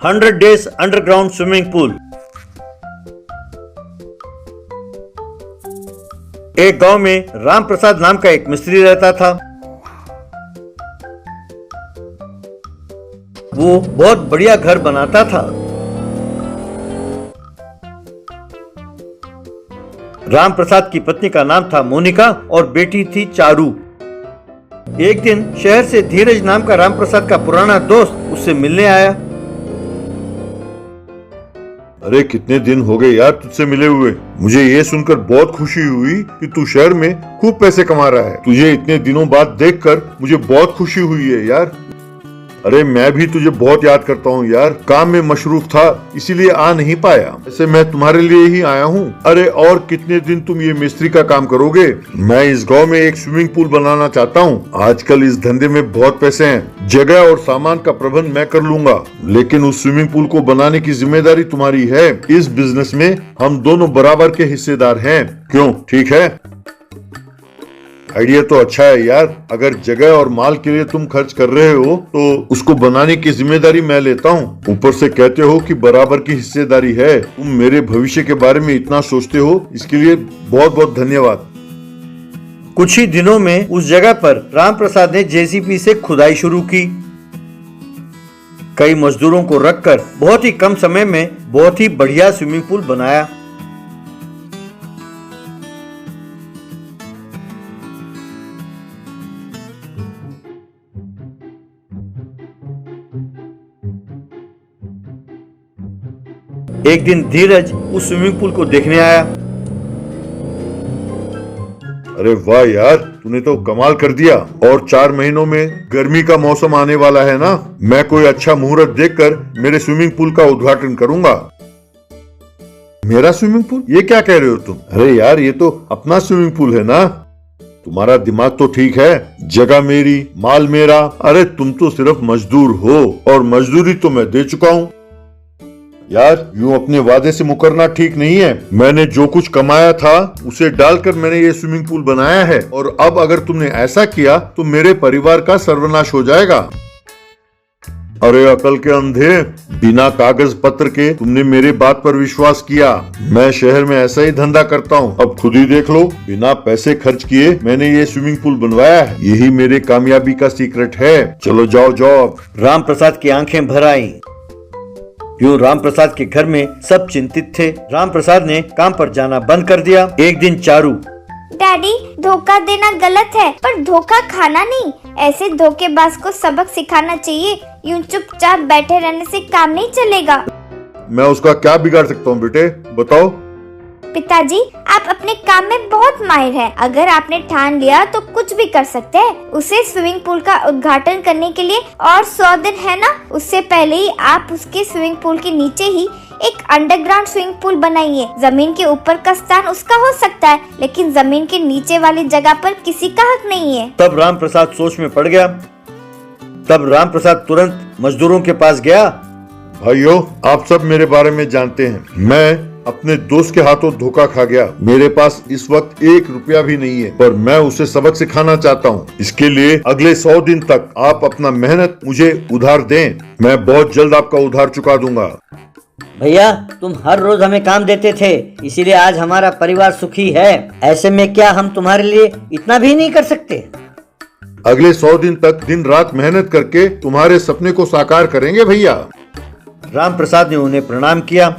100 days underground swimming pool. एक गांव में राम प्रसाद नाम का एक मिस्त्री रहता था। वो बहुत बढ़िया घर बनाता था। राम प्रसाद की पत्नी का नाम था मोनिका और बेटी थी चारू। एक दिन शहर से धीरज नाम का राम प्रसाद का पुराना दोस्त उससे मिलने आया। अरे कितने दिन हो गए यार तुझसे मिले हुए। मुझे ये सुनकर बहुत खुशी हुई कि तू शहर में खूब पैसे कमा रहा है। तुझे इतने दिनों बाद देखकर मुझे बहुत खुशी हुई है यार। अरे मैं भी तुझे बहुत याद करता हूँ यार। काम में मशरूफ था इसीलिए आ नहीं पाया। वैसे मैं तुम्हारे लिए ही आया हूँ। अरे और कितने दिन तुम ये मिस्त्री का काम करोगे? मैं इस गांव में एक स्विमिंग पूल बनाना चाहता हूँ। आजकल इस धंधे में बहुत पैसे हैं। जगह और सामान का प्रबंध मैं कर लूंगा, लेकिन उस स्विमिंग पूल को बनाने की जिम्मेदारी तुम्हारी है। इस बिजनेस में हम दोनों बराबर के हिस्सेदार हैं। क्यों, ठीक है? आइडिया तो अच्छा है यार। अगर जगह और माल के लिए तुम खर्च कर रहे हो तो उसको बनाने की जिम्मेदारी मैं लेता हूँ। ऊपर से कहते हो कि बराबर की हिस्सेदारी है। तुम मेरे भविष्य के बारे में इतना सोचते हो, इसके लिए बहुत बहुत धन्यवाद। कुछ ही दिनों में उस जगह पर राम प्रसाद ने जेसीबी से खुदाई शुरू की। कई मजदूरों को रखकर बहुत ही कम समय में बहुत ही बढ़िया स्विमिंग पूल बनाया। एक दिन धीरज उस स्विमिंग पूल को देखने आया। अरे वाह यार, तूने तो कमाल कर दिया। और 4 महीनों में गर्मी का मौसम आने वाला है ना। मैं कोई अच्छा मुहूर्त देखकर मेरे स्विमिंग पूल का उद्घाटन करूंगा। मेरा स्विमिंग पूल? ये क्या कह रहे हो तुम? अरे यार ये तो अपना स्विमिंग पूल है ना। तुम्हारा दिमाग तो ठीक है। जगह मेरी, माल मेरा। अरे तुम तो सिर्फ मजदूर हो और मजदूरी तो मैं दे चुका हूँ। यार यूं अपने वादे से मुकरना ठीक नहीं है। मैंने जो कुछ कमाया था उसे डालकर मैंने ये स्विमिंग पूल बनाया है, और अब अगर तुमने ऐसा किया तो मेरे परिवार का सर्वनाश हो जाएगा। अरे अकल के अंधे, बिना कागज पत्र के तुमने मेरे बात पर विश्वास किया। मैं शहर में ऐसा ही धंधा करता हूँ। अब खुद ही देख लो, बिना पैसे खर्च किए मैंने ये स्विमिंग पूल बनवाया है। यही मेरे कामयाबी का सीक्रेट है। चलो जाओ जाओ। राम प्रसाद की आंखें भर आईं। यूं राम प्रसाद के घर में सब चिंतित थे। राम प्रसाद ने काम पर जाना बंद कर दिया। एक दिन चारू, डैडी, धोखा देना गलत है पर धोखा खाना नहीं। ऐसे धोखेबाज को सबक सिखाना चाहिए। यूं चुपचाप बैठे रहने से काम नहीं चलेगा। मैं उसका क्या बिगाड़ सकता हूँ बेटे, बताओ। पिताजी, आप अपने काम में बहुत माहिर हैं। अगर आपने ठान लिया तो कुछ भी कर सकते हैं। उसे स्विमिंग पूल का उद्घाटन करने के लिए और 100 दिन है ना। उससे पहले ही आप उसके स्विमिंग पूल के नीचे ही एक अंडरग्राउंड स्विमिंग पूल बनाइए। जमीन के ऊपर का स्थान उसका हो सकता है, लेकिन जमीन के नीचे वाली जगह पर किसी का हक नहीं है। तब राम प्रसाद सोच में पड़ गया। तब राम प्रसाद तुरंत मजदूरों के पास गया। भाइयों, आप सब मेरे बारे में जानते हैं। मैं अपने दोस्त के हाथों धोखा खा गया। मेरे पास इस वक्त 1 रुपया भी नहीं है, पर मैं उसे सबक सिखाना चाहता हूँ। इसके लिए अगले 100 दिन तक आप अपना मेहनत मुझे उधार दें। मैं बहुत जल्द आपका उधार चुका दूंगा। भैया, तुम हर रोज हमें काम देते थे, इसीलिए आज हमारा परिवार सुखी है। ऐसे में क्या हम तुम्हारे लिए इतना भी नहीं कर सकते? अगले 100 दिन तक दिन रात मेहनत करके तुम्हारे सपने को साकार करेंगे भैया। राम प्रसाद ने उन्हें प्रणाम किया।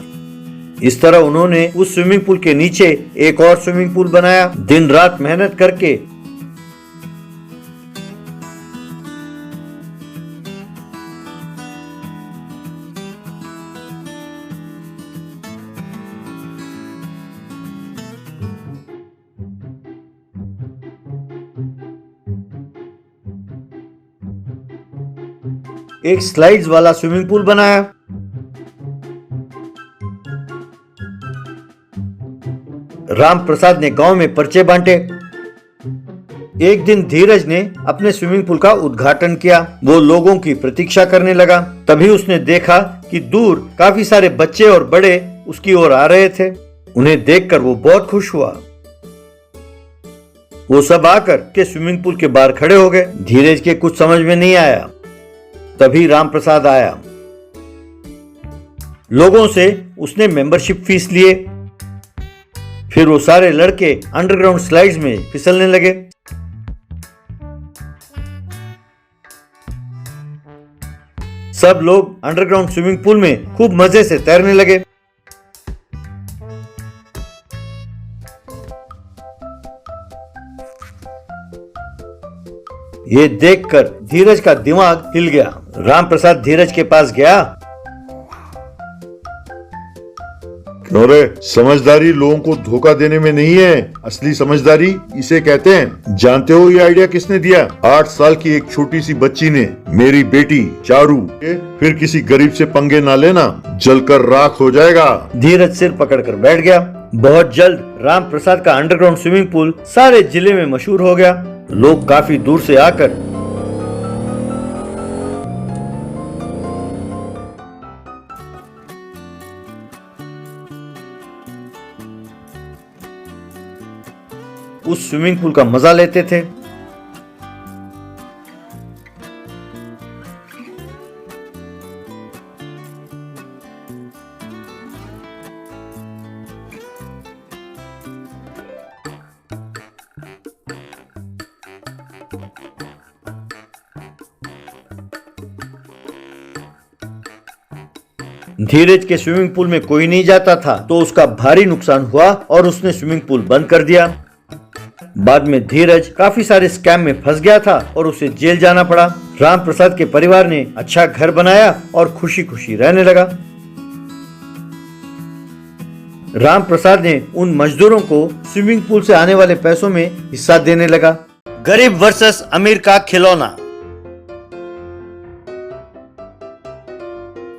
इस तरह उन्होंने उस स्विमिंग पूल के नीचे एक और स्विमिंग पूल बनाया। दिन रात मेहनत करके एक स्लाइड्स वाला स्विमिंग पूल बनाया। राम प्रसाद ने गांव में पर्चे बांटे। एक दिन धीरज ने अपने स्विमिंग पूल का उद्घाटन किया। वो लोगों की प्रतीक्षा करने लगा। तभी उसने देखा कि दूर काफी सारे बच्चे और बड़े उसकी ओर आ रहे थे। उन्हें देखकर वो बहुत खुश हुआ। वो सब आकर के स्विमिंग पूल के बाहर खड़े हो गए। धीरज के कुछ समझ में नहीं आया। तभी राम प्रसाद आया। लोगों से उसने मेंबरशिप फीस लिए। फिर वो सारे लड़के अंडरग्राउंड स्लाइड्स में फिसलने लगे। सब लोग अंडरग्राउंड स्विमिंग पूल में खूब मजे से तैरने लगे। ये देखकर धीरज का दिमाग हिल गया। राम प्रसाद धीरज के पास गया। क्यों रे, समझदारी लोगों को धोखा देने में नहीं है, असली समझदारी इसे कहते हैं। जानते हो ये आइडिया किसने दिया? 8 साल की एक छोटी सी बच्ची ने। मेरी बेटी चारू। फिर किसी गरीब से पंगे ना लेना, जलकर राख हो जाएगा। धीरज सिर पकड़कर बैठ गया। बहुत जल्द राम प्रसाद का अंडरग्राउंड स्विमिंग पूल सारे जिले में मशहूर हो गया। लोग काफी दूर से आकर उस स्विमिंग पूल का मजा लेते थे। धीरज के स्विमिंग पूल में कोई नहीं जाता था तो उसका भारी नुकसान हुआ और उसने स्विमिंग पूल बंद कर दिया। बाद में धीरज काफी सारे स्कैम में फंस गया था और उसे जेल जाना पड़ा। राम प्रसाद के परिवार ने अच्छा घर बनाया और खुशी खुशी रहने लगा। राम प्रसाद ने उन मजदूरों को स्विमिंग पूल से आने वाले पैसों में हिस्सा देने लगा। गरीब वर्सेस अमीर का खिलौना।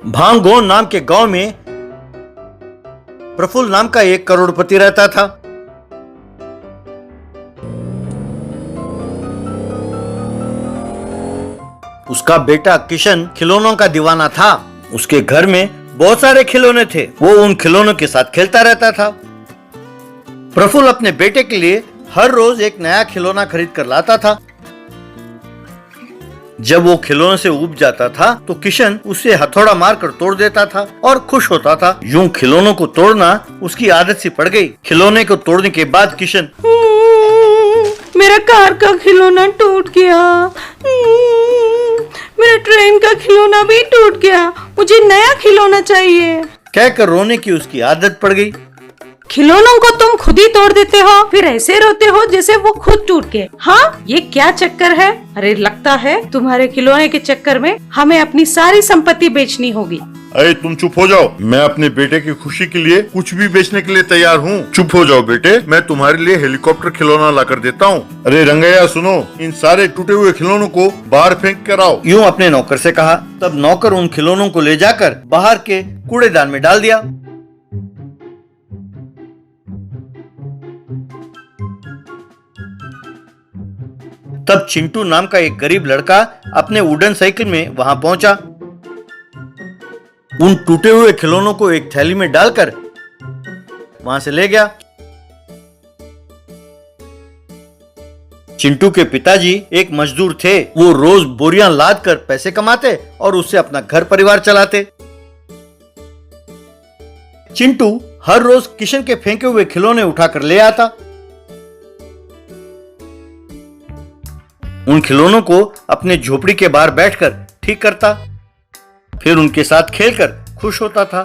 भांगोन नाम के गांव में प्रफुल्ल नाम का एक करोड़पति रहता था। उसका बेटा किशन खिलौनों का दीवाना था। उसके घर में बहुत सारे खिलौने थे। वो उन खिलौनों के साथ खेलता रहता था। प्रफुल्ल अपने बेटे के लिए हर रोज एक नया खिलौना खरीद कर लाता था। जब वो खिलौने से ऊब जाता था तो किशन उसे हथौड़ा मारकर तोड़ देता था और खुश होता था। यूं खिलौनों को तोड़ना उसकी आदत सी पड़ गई। खिलौने को तोड़ने के बाद किशन, मेरा कार का खिलौना टूट गया, मेरा ट्रेन का खिलौना भी टूट गया, मुझे नया खिलौना चाहिए, कहकर रोने की उसकी आदत पड़ गई। खिलौनों को तुम खुद ही तोड़ देते हो, फिर ऐसे रोते हो जैसे वो खुद टूट गए। हाँ, ये क्या चक्कर है? अरे लगता है तुम्हारे खिलौने के चक्कर में हमें अपनी सारी संपत्ति बेचनी होगी। अरे तुम चुप हो जाओ, मैं अपने बेटे की खुशी के लिए कुछ भी बेचने के लिए तैयार हूँ। चुप हो जाओ बेटे, मैं तुम्हारे लिए हेलीकॉप्टर खिलौना ला कर देता हूँ। अरे रंगैया सुनो, इन सारे टूटे हुए खिलौनों को बाहर फेंक कर आओ। यूं अपने नौकर से कहा। तब नौकर उन खिलौनों को ले जाकर बाहर के कूड़ेदान में डाल दिया। तब चिंटू नाम का एक गरीब लड़का अपने वुडन साइकिल में वहां पहुंचा। उन टूटे हुए खिलौनों को एक थैली में डालकर वहां से ले गया। चिंटू के पिताजी एक मजदूर थे। वो रोज बोरियां लाद कर पैसे कमाते और उससे अपना घर परिवार चलाते। चिंटू हर रोज किशन के फेंके हुए खिलौने उठाकर ले आता। उन खिलौनों को अपने झोपड़ी के बाहर बैठकर ठीक करता, फिर उनके साथ खेलकर खुश होता था।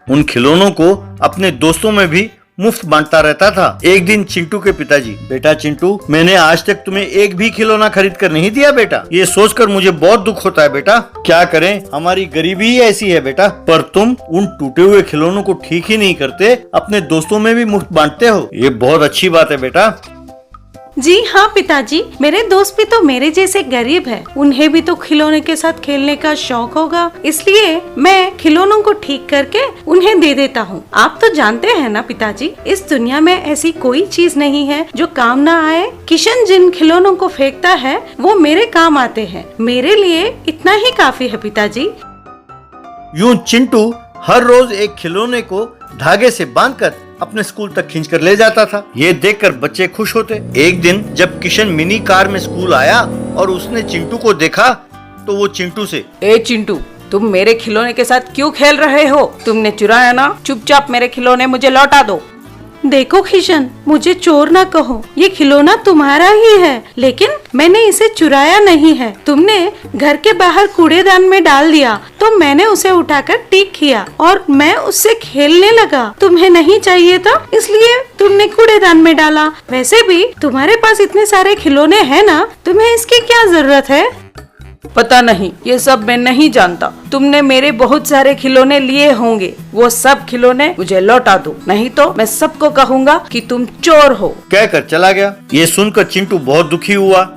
उन खिलौनों को अपने दोस्तों में भी मुफ्त बांटता रहता था। एक दिन चिंटू के पिताजी, बेटा चिंटू, मैंने आज तक तुम्हें एक भी खिलौना खरीद कर नहीं दिया बेटा। ये सोचकर मुझे बहुत दुख होता है बेटा। क्या करें, हमारी गरीबी ही ऐसी है बेटा। पर तुम उन टूटे हुए खिलौनों को ठीक ही नहीं करते, अपने दोस्तों में भी मुफ्त बांटते हो। ये बहुत अच्छी बात है बेटा। जी हाँ पिताजी, मेरे दोस्त भी तो मेरे जैसे गरीब हैं। उन्हें भी तो खिलौने के साथ खेलने का शौक होगा, इसलिए मैं खिलौनों को ठीक करके उन्हें दे देता हूँ। आप तो जानते हैं ना पिताजी, इस दुनिया में ऐसी कोई चीज नहीं है जो काम ना आए। किशन जिन खिलौनों को फेंकता है वो मेरे काम आते हैं। मेरे लिए इतना ही काफी है पिताजी। यूं चिंटू हर रोज एक खिलौने को धागे से बांधकर अपने स्कूल तक खींचकर ले जाता था। ये देखकर बच्चे खुश होते। एक दिन जब किशन मिनी कार में स्कूल आया और उसने चिंटू को देखा तो वो चिंटू से, ए चिंटू, तुम मेरे खिलौने के साथ क्यों खेल रहे हो? तुमने चुराया ना, चुपचाप मेरे खिलौने मुझे लौटा दो। देखो किशन, मुझे चोर ना कहो, ये खिलौना तुम्हारा ही है, लेकिन मैंने इसे चुराया नहीं है। तुमने घर के बाहर कूड़ेदान में डाल दिया तो मैंने उसे उठाकर ठीक किया और मैं उससे खेलने लगा। तुम्हें नहीं चाहिए था इसलिए तुमने कूड़ेदान में डाला। वैसे भी तुम्हारे पास इतने सारे खिलौने हैं ना, तुम्हें इसकी क्या जरूरत है? पता नहीं, ये सब मैं नहीं जानता। तुमने मेरे बहुत सारे खिलौने लिए होंगे, वो सब खिलौने मुझे लौटा दो, नहीं तो मैं सबको कहूँगा कि तुम चोर हो। कहकर चला गया। ये सुनकर चिंटू बहुत दुखी हुआ।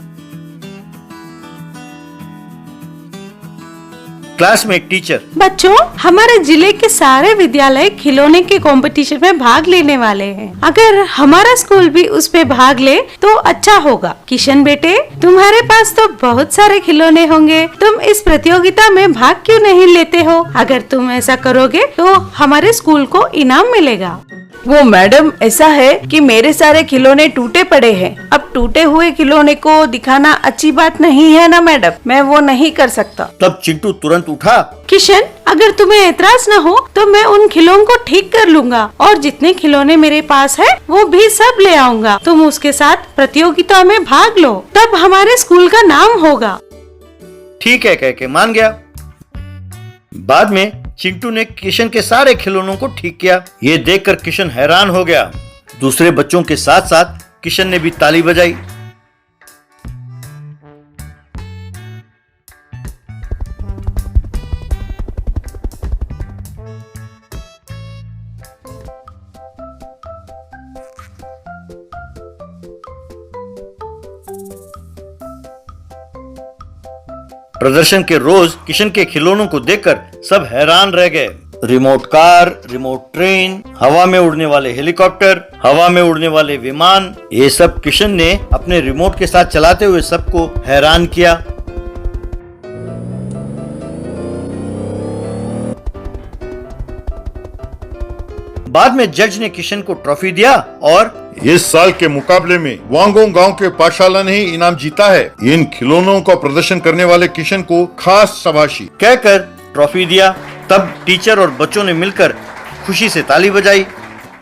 क्लास में एक टीचर, बच्चों, हमारे जिले के सारे विद्यालय खिलौने के कंपटीशन में भाग लेने वाले हैं। अगर हमारा स्कूल भी उस पे भाग ले तो अच्छा होगा। किशन बेटे, तुम्हारे पास तो बहुत सारे खिलौने होंगे, तुम इस प्रतियोगिता में भाग क्यों नहीं लेते हो? अगर तुम ऐसा करोगे तो हमारे स्कूल को इनाम मिलेगा। वो मैडम, ऐसा है कि मेरे सारे खिलौने टूटे पड़े हैं। अब टूटे हुए खिलौने को दिखाना अच्छी बात नहीं है ना मैडम, मैं वो नहीं कर सकता। तब चिंटू तुरंत उठा। किशन, अगर तुम्हें एतराज न हो तो मैं उन खिलौनों को ठीक कर लूंगा और जितने खिलौने मेरे पास है वो भी सब ले आऊंगा। तुम उसके साथ प्रतियोगिता में भाग लो, तब हमारे स्कूल का नाम होगा। ठीक है कह के मान गया। बाद में चिंटू ने किशन के सारे खिलौनों को ठीक किया। ये देखकर किशन हैरान हो गया। दूसरे बच्चों के साथ साथ किशन ने भी ताली बजाई। प्रदर्शन के रोज किशन के खिलौनों को देखकर सब हैरान रह गए। रिमोट कार, रिमोट ट्रेन, हवा में उड़ने वाले हेलीकॉप्टर, हवा में उड़ने वाले विमान, ये सब किशन ने अपने रिमोट के साथ चलाते हुए सबको हैरान किया। बाद में जज ने किशन को ट्रॉफी दिया और इस साल के मुकाबले में वांगोंग गांव के पाठशाला ने ही इनाम जीता है। इन खिलौनों का प्रदर्शन करने वाले किशन को खास शाबाशी कहकर ट्रॉफी दिया। तब टीचर और बच्चों ने मिलकर खुशी से ताली बजाई।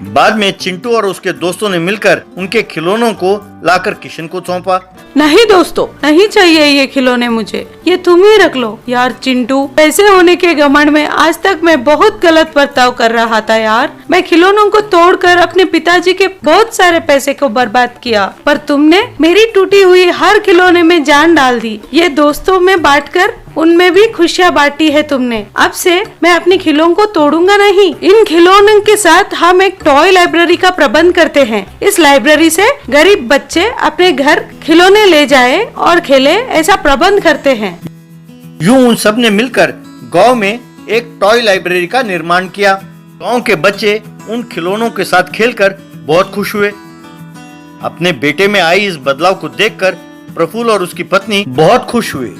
बाद में चिंटू और उसके दोस्तों ने मिलकर उनके खिलौनों को लाकर किशन को सौंपा। नहीं दोस्तों, नहीं चाहिए ये खिलौने मुझे, ये तुम ही रख लो। यार चिंटू, पैसे होने के घमंड में आज तक मैं बहुत गलत बर्ताव कर रहा था यार। मैं खिलौनों को तोड़कर अपने पिताजी के बहुत सारे पैसे को बर्बाद किया, पर तुमने मेरी टूटी हुई हर खिलौने में जान डाल दी। ये दोस्तों में बांटकर उनमें भी खुशियाँ बांटी है तुमने। अब से मैं अपने खिलौनों को तोड़ूंगा नहीं। इन खिलौनों के साथ हम एक टॉय लाइब्रेरी का प्रबंध करते हैं। इस लाइब्रेरी से गरीब बच्चे अपने घर खिलौने ले जाए और खेले, ऐसा प्रबंध करते हैं। यूं उन सब ने मिलकर गांव में एक टॉय लाइब्रेरी का निर्माण किया। गांव के बच्चे उन खिलौनों के साथ खेलकर बहुत खुश हुए। अपने बेटे में आई इस बदलाव को देखकर प्रफुल्ल और उसकी पत्नी बहुत खुश हुए।